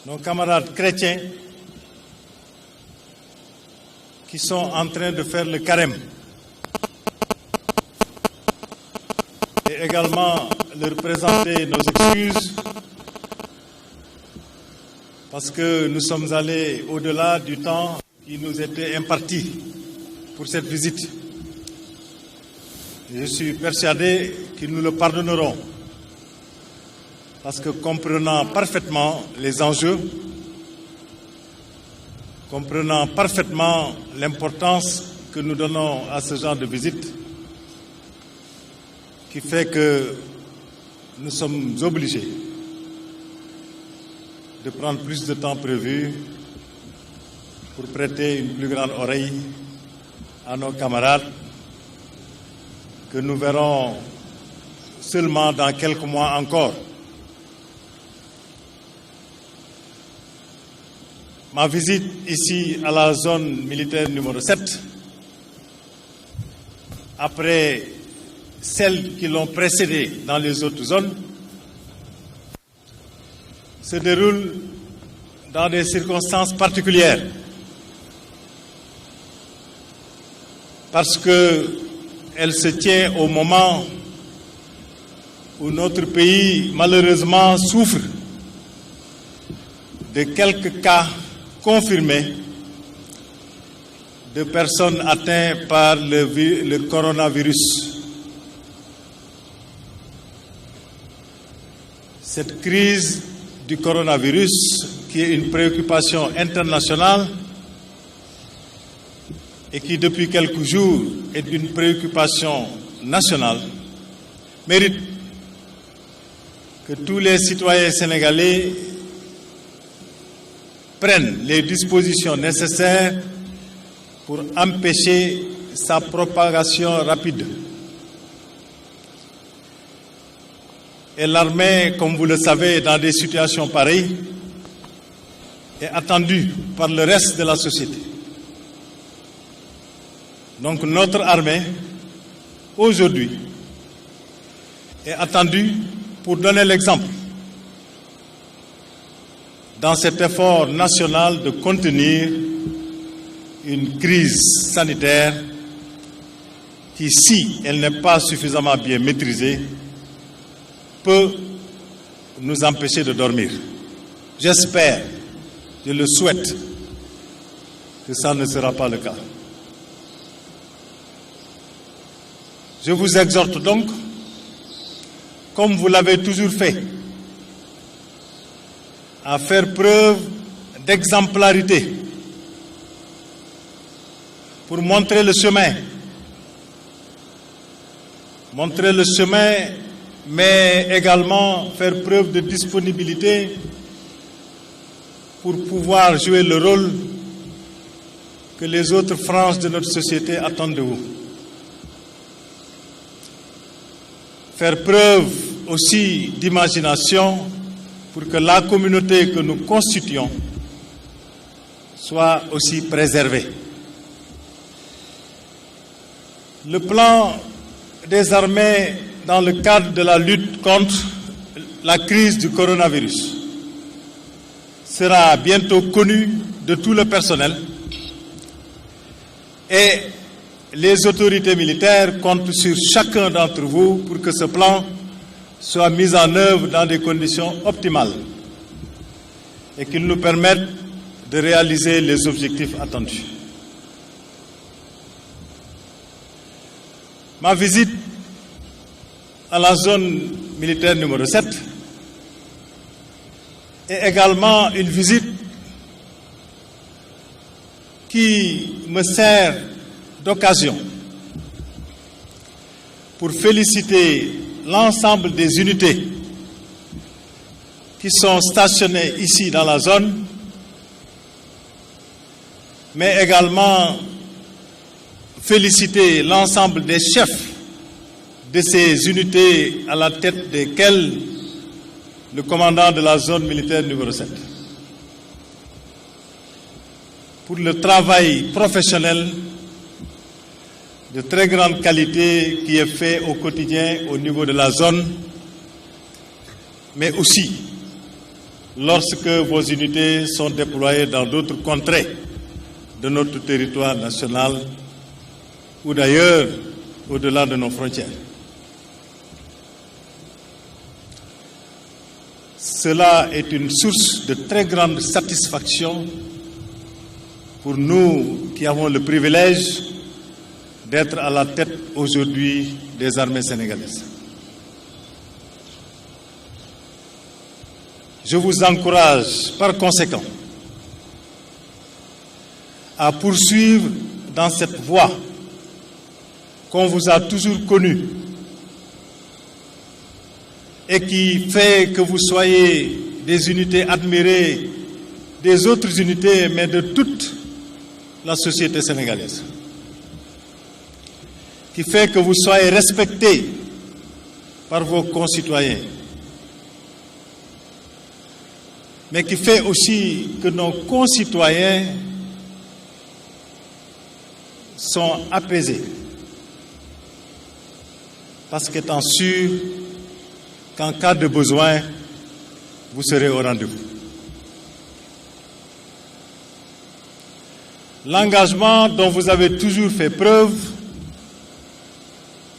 nos camarades chrétiens qui sont en train de faire le carême et également leur présenter nos excuses parce que nous sommes allés au-delà du temps qui nous était imparti pour cette visite. Je suis persuadé qu'ils nous le pardonneront parce que comprenant parfaitement les enjeux, comprenant parfaitement l'importance que nous donnons à ce genre de visite, qui fait que nous sommes obligés de prendre plus de temps prévu pour prêter une plus grande oreille à nos camarades que nous verrons seulement dans quelques mois encore. Ma visite ici à la zone militaire numéro 7, après celles qui l'ont précédée dans les autres zones, se déroule dans des circonstances particulières. Parce qu'elle se tient au moment où notre pays, malheureusement, souffre de quelques cas confirmés de personnes atteintes par le coronavirus. Cette crise du coronavirus, qui est une préoccupation internationale et qui depuis quelques jours est une préoccupation nationale, mérite que tous les citoyens sénégalais prennent les dispositions nécessaires pour empêcher sa propagation rapide. Et l'armée, comme vous le savez, dans des situations pareilles, est attendue par le reste de la société. Donc notre armée, aujourd'hui, est attendue pour donner l'exemple dans cet effort national de contenir une crise sanitaire qui, si elle n'est pas suffisamment bien maîtrisée, peut nous empêcher de dormir. J'espère, je le souhaite, que ça ne sera pas le cas. Je vous exhorte donc, comme vous l'avez toujours fait, à faire preuve d'exemplarité pour montrer le chemin. Montrer le chemin, mais également faire preuve de disponibilité pour pouvoir jouer le rôle que les autres franges de notre société attendent de vous. Faire preuve aussi d'imagination pour que la communauté que nous constituons soit aussi préservée. Le plan des armées dans le cadre de la lutte contre la crise du coronavirus sera bientôt connu de tout le personnel et les autorités militaires comptent sur chacun d'entre vous pour que ce plan soit mis en œuvre dans des conditions optimales et qu'il nous permette de réaliser les objectifs attendus. Ma visite à la zone militaire numéro 7 est également une visite qui me sert d'occasion pour féliciter l'ensemble des unités qui sont stationnées ici dans la zone, mais également féliciter l'ensemble des chefs de ces unités à la tête desquelles le commandant de la zone militaire numéro 7. Pour le travail professionnel de très grande qualité qui est fait au quotidien au niveau de la zone, mais aussi lorsque vos unités sont déployées dans d'autres contrées de notre territoire national ou d'ailleurs au-delà de nos frontières. Cela est une source de très grande satisfaction pour nous qui avons le privilège d'être à la tête aujourd'hui des armées sénégalaises. Je vous encourage par conséquent à poursuivre dans cette voie qu'on vous a toujours connue et qui fait que vous soyez des unités admirées des autres unités, mais de toute la société sénégalaise, qui fait que vous soyez respectés par vos concitoyens, mais qui fait aussi que nos concitoyens sont apaisés, parce qu'étant sûrs qu'en cas de besoin, vous serez au rendez-vous. L'engagement dont vous avez toujours fait preuve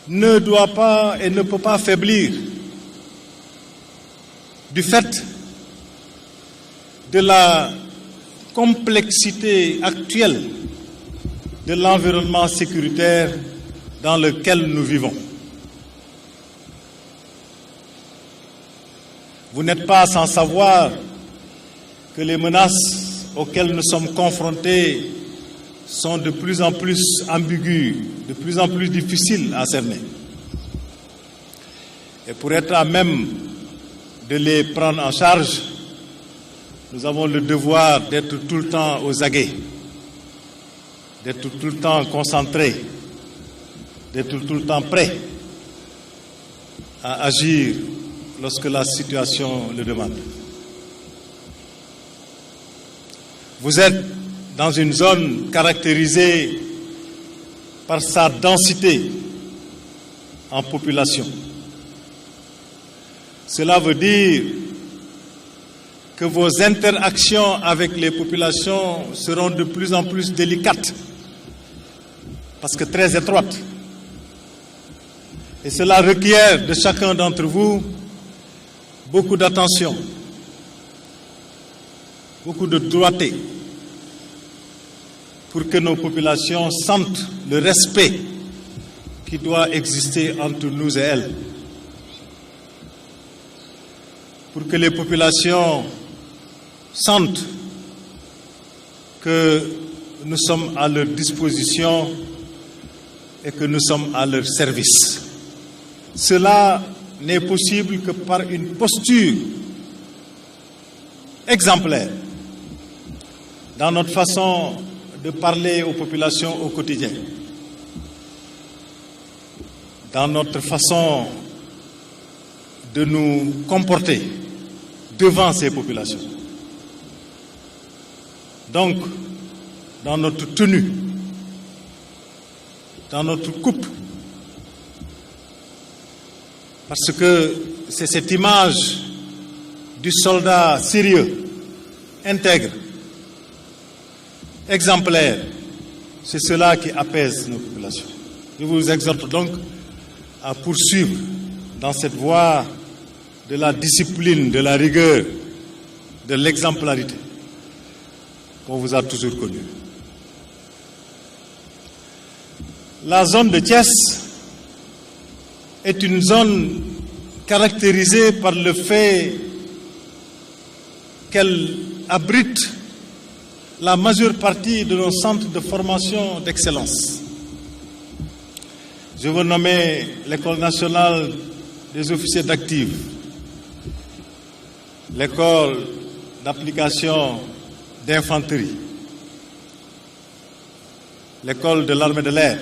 ne doit pas et ne peut pas faiblir du fait de la complexité actuelle de l'environnement sécuritaire dans lequel nous vivons. Vous n'êtes pas sans savoir que les menaces auxquelles nous sommes confrontés sont de plus en plus ambiguës, de plus en plus difficiles à cerner. Et pour être à même de les prendre en charge, nous avons le devoir d'être tout le temps aux aguets, d'être tout le temps concentrés, d'être tout le temps prêts à agir lorsque la situation le demande. Vous êtes dans une zone caractérisée par sa densité en population. Cela veut dire que vos interactions avec les populations seront de plus en plus délicates, parce que très étroites. Et cela requiert de chacun d'entre vous beaucoup d'attention, beaucoup de droité, pour que nos populations sentent le respect qui doit exister entre nous et elles. Pour que les populations sentent que nous sommes à leur disposition et que nous sommes à leur service. Cela n'est possible que par une posture exemplaire dans notre façon de parler aux populations au quotidien, dans notre façon de nous comporter devant ces populations. Donc, dans notre tenue, dans notre coupe, parce que c'est cette image du soldat sérieux, intègre, exemplaire, c'est cela qui apaise nos populations. Je vous exhorte donc à poursuivre dans cette voie de la discipline, de la rigueur, de l'exemplarité qu'on vous a toujours connue. La zone de Thiès est une zone caractérisée par le fait qu'elle abrite la majeure partie de nos centres de formation d'excellence. Je veux nommer l'École nationale des officiers d'active, l'École d'application d'infanterie, l'École de l'armée de l'air,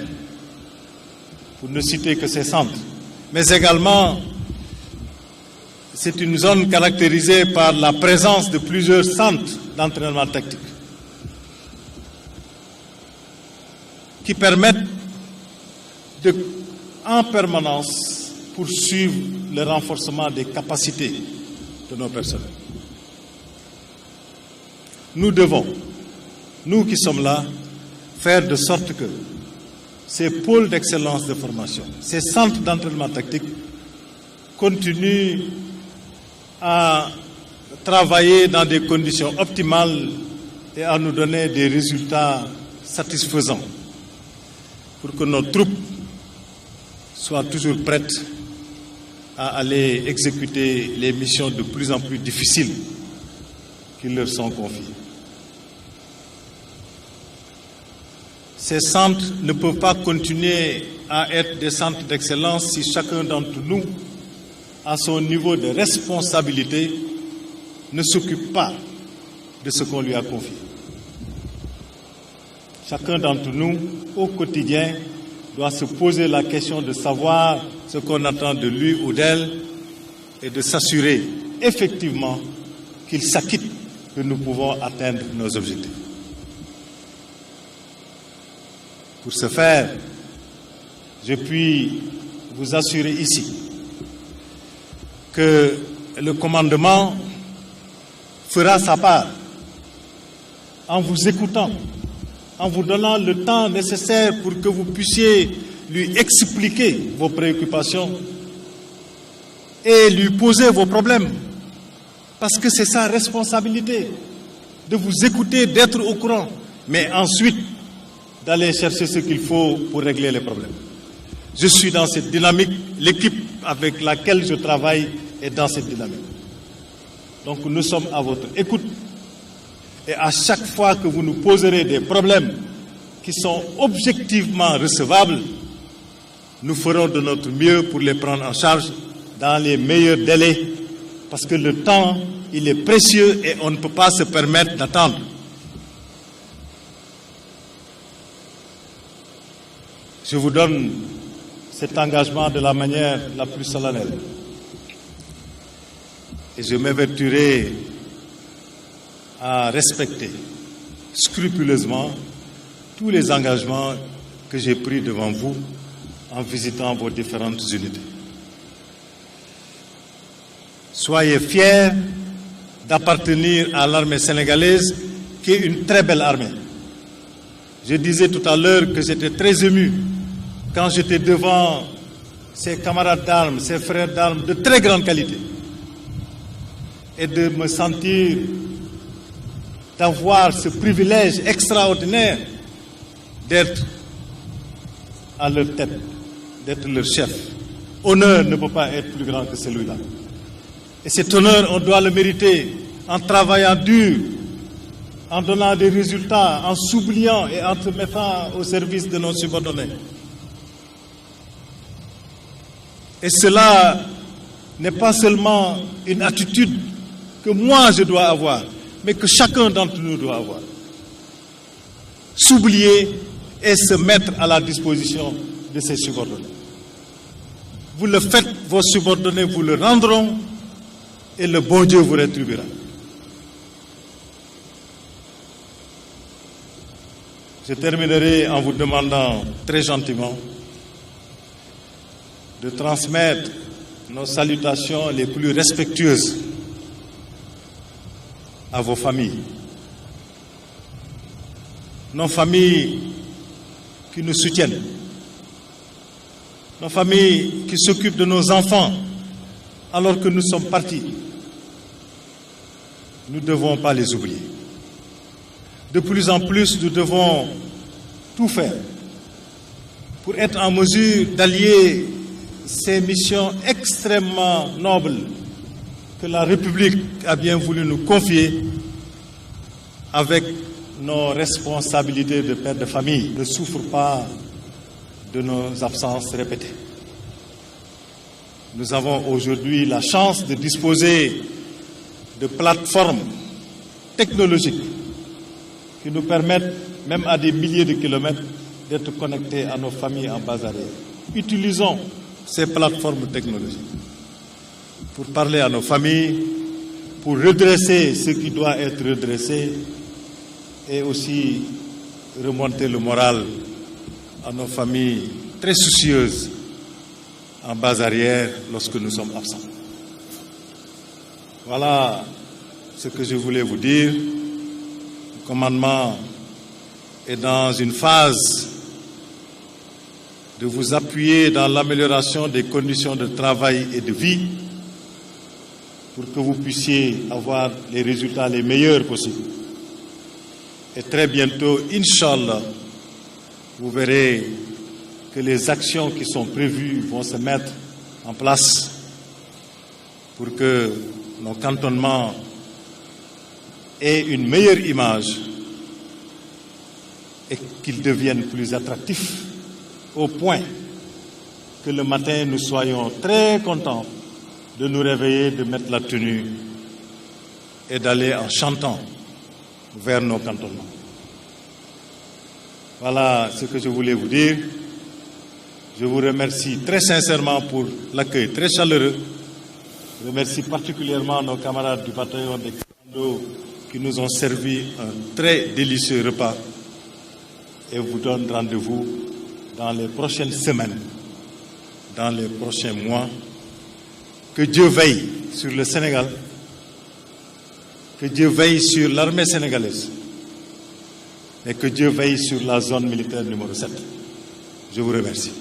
pour ne citer que ces centres. Mais également, c'est une zone caractérisée par la présence de plusieurs centres d'entraînement tactique qui permettent de, en permanence, poursuivre le renforcement des capacités de nos personnels. nous devons, nous qui sommes là, faire de sorte que ces pôles d'excellence de formation, ces centres d'entraînement tactique continuent à travailler dans des conditions optimales et à nous donner des résultats satisfaisants pour que nos troupes soient toujours prêtes à aller exécuter les missions de plus en plus difficiles qui leur sont confiées. Ces centres ne peuvent pas continuer à être des centres d'excellence si chacun d'entre nous, à son niveau de responsabilité, ne s'occupe pas de ce qu'on lui a confié. Chacun d'entre nous, au quotidien, doit se poser la question de savoir ce qu'on attend de lui ou d'elle et de s'assurer effectivement qu'il s'acquitte que nous pouvons atteindre nos objectifs. Pour ce faire, je puis vous assurer ici que le commandement fera sa part en vous écoutant, en vous donnant le temps nécessaire pour que vous puissiez lui expliquer vos préoccupations et lui poser vos problèmes. Parce que c'est sa responsabilité de vous écouter, d'être au courant, mais ensuite d'aller chercher ce qu'il faut pour régler les problèmes. Je suis dans cette dynamique, l'équipe avec laquelle je travaille est dans cette dynamique. Donc nous sommes à votre écoute et à chaque fois que vous nous poserez des problèmes qui sont objectivement recevables, nous ferons de notre mieux pour les prendre en charge dans les meilleurs délais parce que le temps, il est précieux et on ne peut pas se permettre d'attendre. Je vous donne cet engagement de la manière la plus solennelle. Et je m'évertuerai à respecter scrupuleusement tous les engagements que j'ai pris devant vous en visitant vos différentes unités. Soyez fiers d'appartenir à l'armée sénégalaise, qui est une très belle armée. Je disais tout à l'heure que j'étais très ému quand j'étais devant ces camarades d'armes, ces frères d'armes de très grande qualité, et de me sentir, d'avoir ce privilège extraordinaire d'être à leur tête, d'être leur chef. Honneur ne peut pas être plus grand que celui-là. Et cet honneur, on doit le mériter en travaillant dur, en donnant des résultats, en s'oubliant et en se mettant au service de nos subordonnés. Et cela n'est pas seulement une attitude que moi je dois avoir, mais que chacun d'entre nous doit avoir. S'oublier et se mettre à la disposition de ses subordonnés. Vous le faites, vos subordonnés vous le rendront et le bon Dieu vous rétribuera. Je terminerai en vous demandant très gentiment de transmettre nos salutations les plus respectueuses à vos familles. Nos familles qui nous soutiennent. Nos familles qui s'occupent de nos enfants alors que nous sommes partis. Nous ne devons pas les oublier. De plus en plus, nous devons tout faire pour être en mesure d'allier ces missions extrêmement nobles que la République a bien voulu nous confier avec nos responsabilités de père de famille. Ne souffre pas de nos absences répétées. Nous avons aujourd'hui la chance de disposer de plateformes technologiques qui nous permettent, même à des milliers de kilomètres, d'être connectés à nos familles en bas arrière. Utilisons ces plateformes technologiques pour parler à nos familles, pour redresser ce qui doit être redressé et aussi remonter le moral à nos familles très soucieuses en bas arrière lorsque nous sommes absents. Voilà ce que je voulais vous dire commandement est dans une phase de vous appuyer dans l'amélioration des conditions de travail et de vie pour que vous puissiez avoir les résultats les meilleurs possibles. Et très bientôt, Inch'Allah, vous verrez que les actions qui sont prévues vont se mettre en place pour que nos cantonnements aient une meilleure image et qu'ils deviennent plus attractifs au point que le matin nous soyons très contents de nous réveiller, de mettre la tenue et d'aller en chantant vers nos cantonnements. Voilà ce que je voulais vous dire. Je vous remercie très sincèrement pour l'accueil très chaleureux. Je remercie particulièrement nos camarades du bataillon des commandos qui nous ont servi un très délicieux repas et vous donne rendez-vous dans les prochaines semaines, dans les prochains mois. Que Dieu veille sur le Sénégal, que Dieu veille sur l'armée sénégalaise et que Dieu veille sur la zone militaire numéro 7. Je vous remercie.